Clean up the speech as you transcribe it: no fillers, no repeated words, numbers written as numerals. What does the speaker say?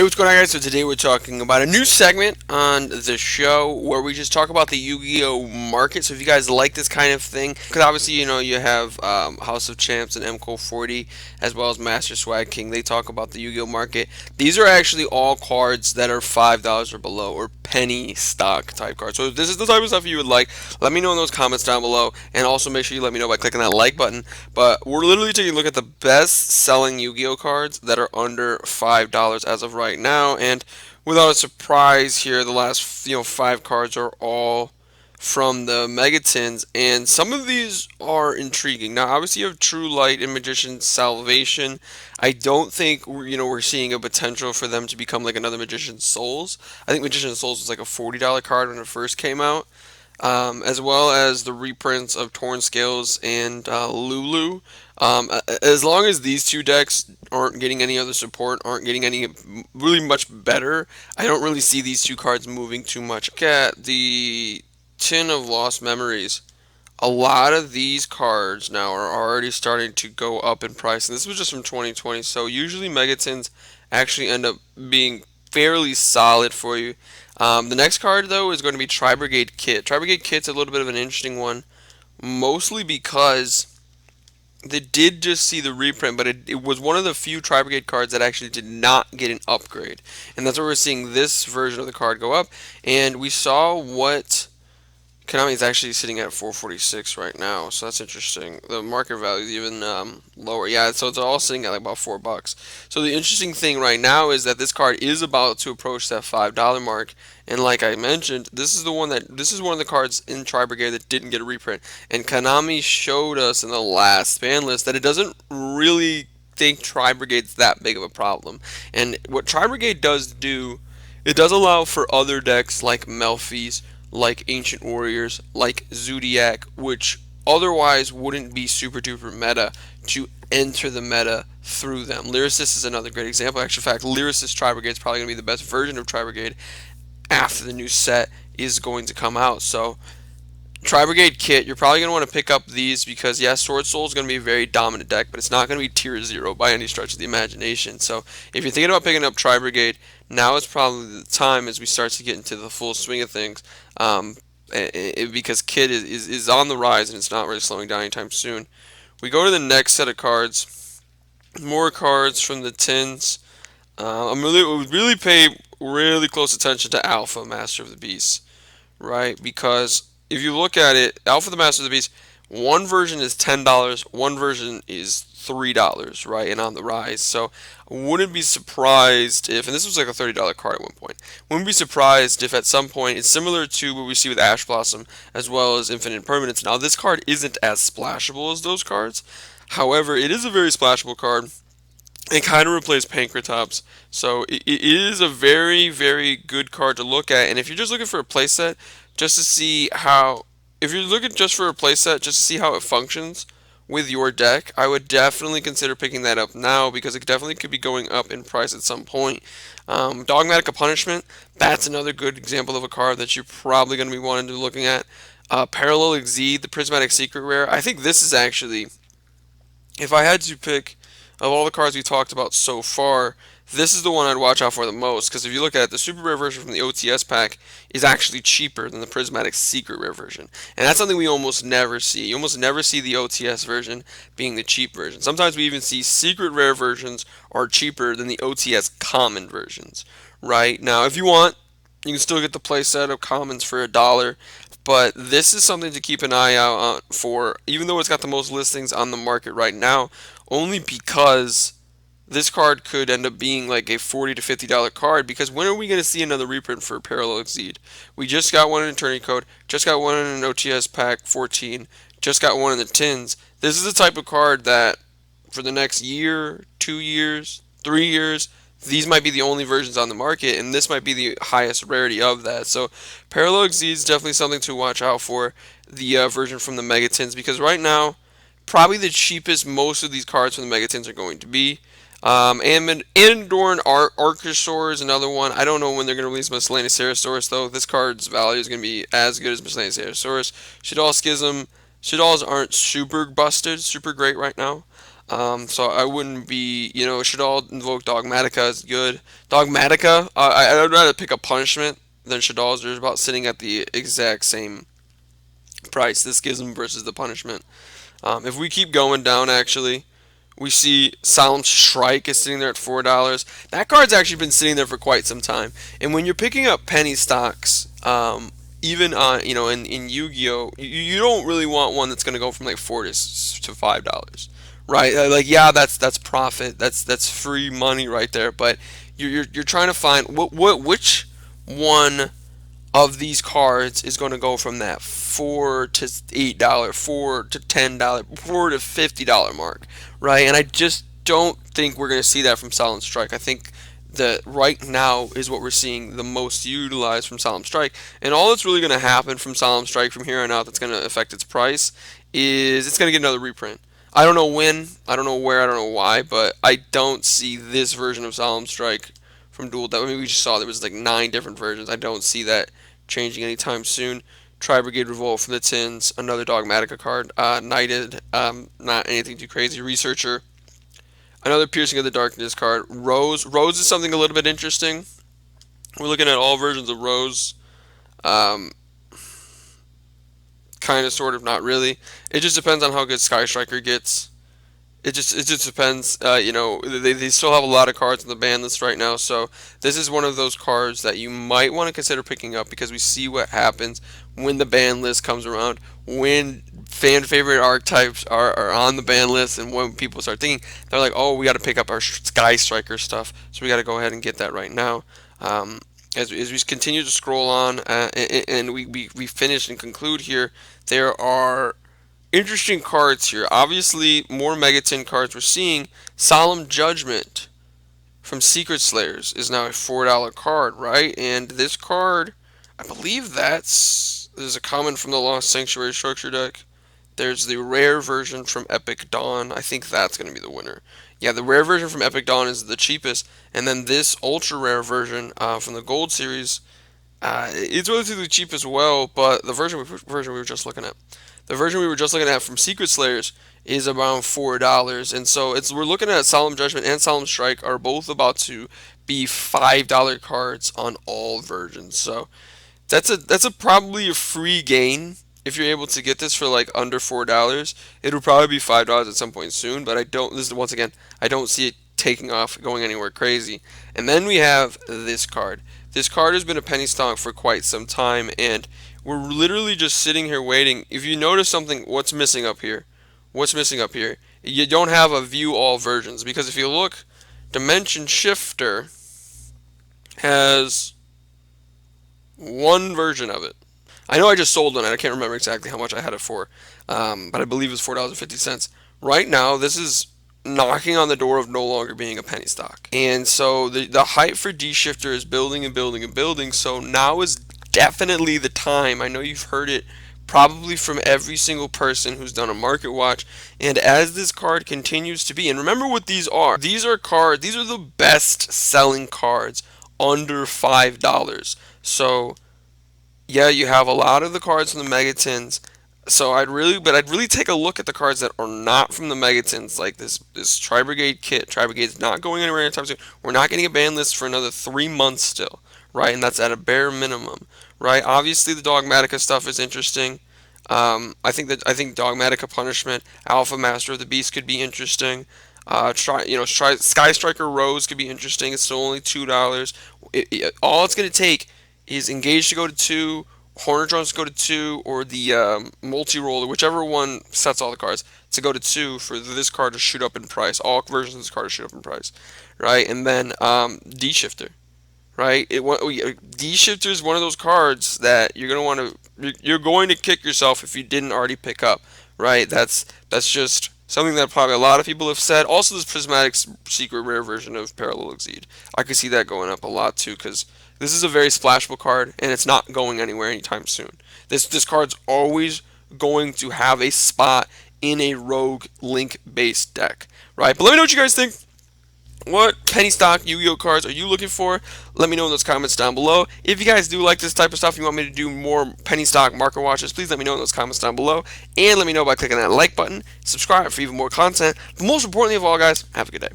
Hey, what's going on, guys? So today we're talking about a new segment on the show where we just talk about the Yu-Gi-Oh market. So if you guys like this kind of thing, because obviously you have House of Champs and MCO 40 as well as Master Swag King. They talk about the Yu-Gi-Oh market. These are actually all cards that are $5 or below or penny stock type cards. So if this is the type of stuff you would like, let me know in those comments down below, and also make sure you let me know by clicking that like button. But we're literally taking a look at the best selling Yu-Gi-Oh cards that are under $5 as of right now, and without a surprise here, the last five cards are all from the Megatins, and some of these are intriguing. Now, obviously, you have True Light and Magician's Salvation. I don't think we're seeing a potential for them to become like another Magician's Souls. I think Magician's Souls was like a $40 card when it first came out, as well as the reprints of Torn Scales and Lulu. As long as these two decks aren't getting any other support, aren't getting any really much better, I don't really see these two cards moving too much. Look at the Tin of Lost Memories. A lot of these cards now are already starting to go up in price, and this was just from 2020. So usually Megatins actually end up being fairly solid for you. The next card though is going to be Tri Brigade Kit. Tri Brigade Kit's a little bit of an interesting one, mostly because they did just see the reprint, but it was one of the few Tri Brigade cards that actually did not get an upgrade, and that's why we're seeing this version of the card go up. And we saw what Konami is actually sitting at 446 right now, so that's interesting. The market value is even lower. Yeah, so it's all sitting at like about $4. So the interesting thing right now is that this card is about to approach that $5 mark, and like I mentioned, this is one of the cards in Tri Brigade that didn't get a reprint, and Konami showed us in the last ban list that it doesn't really think Tri Brigade's that big of a problem. And what Tri Brigade does do, it does allow for other decks like Melfi's, like Ancient Warriors, like Zodiac, which otherwise wouldn't be super duper meta, to enter the meta through them. Lyricist is another great example. Actually, in fact, Lyricist Tri Brigade is probably going to be the best version of Tri Brigade after the new set is going to come out. So Tri Brigade Kit, you're probably going to want to pick up these because, yeah, Sword Soul is going to be a very dominant deck, but it's not going to be tier 0 by any stretch of the imagination. So if you're thinking about picking up Tri Brigade, now is probably the time as we start to get into the full swing of things, because Kit is on the rise and it's not really slowing down anytime soon. We go to the next set of cards. More cards from the tins. I'm really pay really close attention to Alpha Master of the Beast, right? Because if you look at it, Alpha the Master of the Beast, one version is $10, one version is $3, right? And on the rise. So I wouldn't be surprised if, and this was like a $30 card at one point, wouldn't be surprised if at some point it's similar to what we see with Ash Blossom as well as Infinite Permanence. Now, this card isn't as splashable as those cards. However, it is a very splashable card. It kind of replaced Pankratops, so it is a very, very good card to look at. And if you're just looking for a playset, just to see how, if you're looking just for a playset, just to see how it functions with your deck, I would definitely consider picking that up now because it definitely could be going up in price at some point. Dogmatic Punishment, that's another good example of a card that you're probably going to be wanting to be looking at. Parallel Exceed, the Prismatic Secret Rare. I think this is actually, if I had to pick of all the cards we talked about so far, this is the one I'd watch out for the most, because if you look at it, the super rare version from the OTS pack is actually cheaper than the Prismatic Secret Rare version. And that's something we almost never see. You almost never see the OTS version being the cheap version. Sometimes we even see secret rare versions are cheaper than the OTS common versions. Right? Now, if you want, you can still get the playset of commons for $1. But this is something to keep an eye out for, even though it's got the most listings on the market right now, only because this card could end up being like a $40 to $50 card, because when are we going to see another reprint for Parallel Exceed? We just got one in Attorney Code, just got one in an OTS Pack 14, just got one in the tins. This is the type of card that for the next year, 2 years, 3 years, these might be the only versions on the market, and this might be the highest rarity of that. So Parallel Exceed is definitely something to watch out for, the version from the Megatins, because right now, probably the cheapest most of these cards from the Megatins are going to be. Andorn Archosaur is another one. I don't know when they're going to release Miscellaneous Ceratosaurus, though. This card's value is going to be as good as Miscellaneous Ceratosaurus. Shaddoll Schism. Shadolls aren't super busted, super great right now. So I wouldn't be, Shaddoll Invoke Dogmatica is good. Dogmatica, I'd rather pick a punishment than Shaddoll's. They're about sitting at the exact same price. This gives them versus the punishment. If we keep going down, actually, we see Solemn Strike is sitting there at $4. That card's actually been sitting there for quite some time. And when you're picking up penny stocks, even on in Yu-Gi-Oh, you don't really want one that's going to go from like to $5, right? Like yeah, that's profit. That's free money right there. But you're trying to find which one of these cards is going to go from that $4 to $8, $4 to $10, $4 to $50 mark, right? And I just don't think we're going to see that from Solemn Strike. I think that right now is what we're seeing the most utilized from Solemn Strike, and all that's really going to happen from Solemn Strike from here on out that's going to affect its price is it's going to get another reprint. I don't know when, I don't know where, I don't know why, but I don't see this version of Solemn Strike from Dual Deck. I mean, we just saw there was like 9 different versions. I don't see that changing anytime soon. Tri Brigade Revolt from the Tins, another Dogmatica card. Knighted, not anything too crazy. Researcher, another Piercing of the Darkness card. Rose. Rose is something a little bit interesting. We're looking at all versions of Rose. Um, kind of, sort of, not really. It just depends on how good Sky Striker gets. It just depends. They still have a lot of cards on the ban list right now, so this is one of those cards that you might want to consider picking up because we see what happens when the ban list comes around, when fan favorite archetypes are on the ban list, and when people start thinking they're like, oh, we got to pick up our Sky Striker stuff, so we got to go ahead and get that right now. As we continue to scroll on, and we finish and conclude here, there are interesting cards here. Obviously, more Megaton cards. We're seeing Solemn Judgment from Secret Slayers is now a $4 card, right? And this card, I believe there's a common from the Lost Sanctuary structure deck. There's the rare version from Epic Dawn. I think that's going to be the winner. Yeah, the rare version from Epic Dawn is the cheapest, and then this ultra rare version from the Gold series, it's relatively cheap as well. But the version we were just looking at, the version we were just looking at from Secret Slayers is around $4, and so we're looking at Solemn Judgment and Solemn Strike are both about to be $5 cards on all versions. So that's a probably a free gain if you're able to get this for like under $4. It'll probably be $5 at some point soon, but I don't. This is once again, I don't see it taking off, going anywhere crazy. And then we have this card. This card has been a penny stock for quite some time, and we're literally just sitting here waiting. If you notice something, what's missing up here? What's missing up here? You don't have a view all versions because if you look, Dimension Shifter has one version of it. I know I just sold one. I can't remember exactly how much I had it for, but I believe it was $4.50. Right now, this is knocking on the door of no longer being a penny stock. And so the hype for D-Shifter is building and building and building. So now is definitely the time. I know you've heard it probably from every single person who's done a market watch. And as this card continues to be, and remember what these are. These are the best selling cards under $5. So yeah, you have a lot of the cards from the Megatins. So I'd really take a look at the cards that are not from the Megatins, like this Tri Brigade kit. Tri Brigade's not going anywhere anytime soon. We're not getting a ban list for another 3 months still, right? And that's at a bare minimum, right? Obviously, the Dogmatica stuff is interesting. I think Dogmatica Punishment, Alpha Master of the Beast could be interesting. Sky Striker Rose could be interesting. It's still only $2. All it's going to take is Engage to go to 2, Horner Drums to go to 2, or the multi-roller, whichever one sets all the cards, to go to 2 for this card to shoot up in price. All versions of this card to shoot up in price, right? And then D-Shifter, right? D-Shifter is one of those cards that you're going to kick yourself if you didn't already pick up, right? That's just something that probably a lot of people have said. Also, this Prismatic Secret Rare version of Parallel Exceed, I could see that going up a lot too, because this is a very splashable card, and it's not going anywhere anytime soon. This card's always going to have a spot in a Rogue Link based deck, right? But let me know what you guys think. What penny stock Yu-Gi-Oh cards are you looking for? Let me know in those comments down below. If you guys do like this type of stuff, you want me to do more penny stock market watches, please let me know in those comments down below. And let me know by clicking that like button. Subscribe for even more content. But most importantly of all, guys, have a good day.